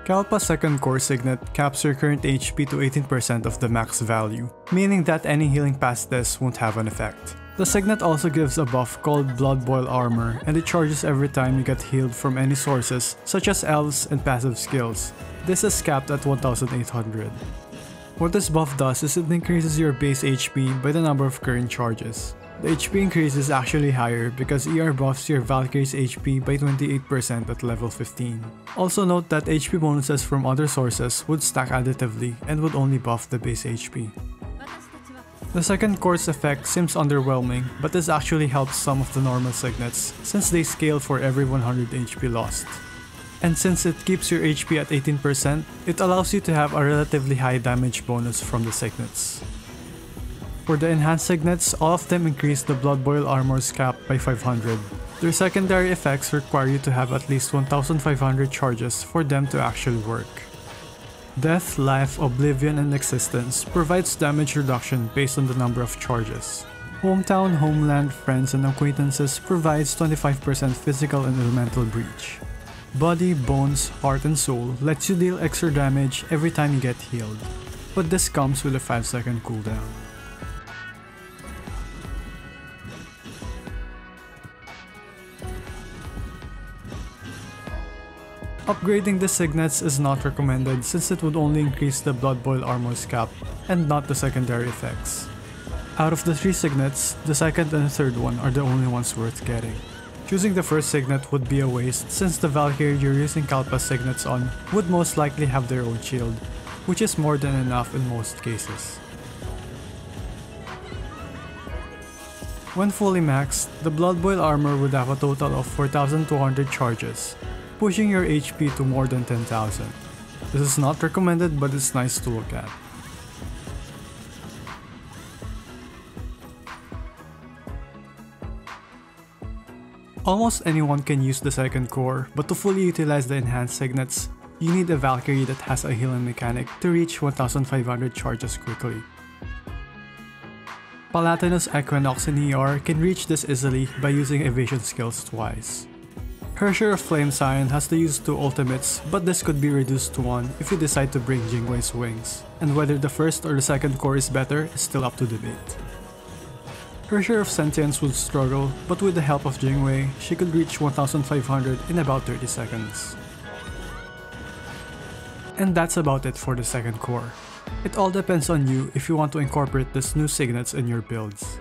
KalpASS second core signet caps your current HP to 18% of the max value, meaning that any healing past this won't have an effect. The signet also gives a buff called Blood Boil Armor, and it charges every time you get healed from any sources such as elves and passive skills. This is capped at 1800. What this buff does is it increases your base HP by the number of current charges. The HP increase is actually higher because ER buffs your Valkyrie's HP by 28% at level 15. Also note that HP bonuses from other sources would stack additively and would only buff the base HP. The second core's effect seems underwhelming, but this actually helps some of the normal signets since they scale for every 100 HP lost. And since it keeps your HP at 18%, it allows you to have a relatively high damage bonus from the signets. For the enhanced signets, all of them increase the Blood Boil Armor's cap by 500. Their secondary effects require you to have at least 1500 charges for them to actually work. Death, Life, Oblivion, and Existence provides damage reduction based on the number of charges. Hometown, Homeland, Friends, and Acquaintances provides 25% physical and elemental breach. Body, Bones, Heart, and Soul lets you deal extra damage every time you get healed, but this comes with a 5-second cooldown. Upgrading the signets is not recommended since it would only increase the Blood Boil Armor's cap and not the secondary effects. Out of the 3 signets, the second and the third one are the only ones worth getting. Choosing the first signet would be a waste since the Valkyrie you're using KalpASS signets on would most likely have their own shield, which is more than enough in most cases. When fully maxed, the Blood Boil Armor would have a total of 4200 charges, pushing your HP to more than 10,000. This is not recommended, but it's nice to look at. Almost anyone can use the second core, but to fully utilize the enhanced signets, you need a Valkyrie that has a healing mechanic to reach 1500 charges quickly. Palatinus, Equinox, and ER can reach this easily by using evasion skills twice. Herrscher of Flame Scion has to use 2 ultimates, but this could be reduced to 1 if you decide to bring Jingwei's wings, and whether the first or the second core is better is still up to debate. Herrscher of Sentience would struggle, but with the help of Jingwei, she could reach 1500 in about 30 seconds. And that's about it for the second core. It all depends on you if you want to incorporate these new signets in your builds.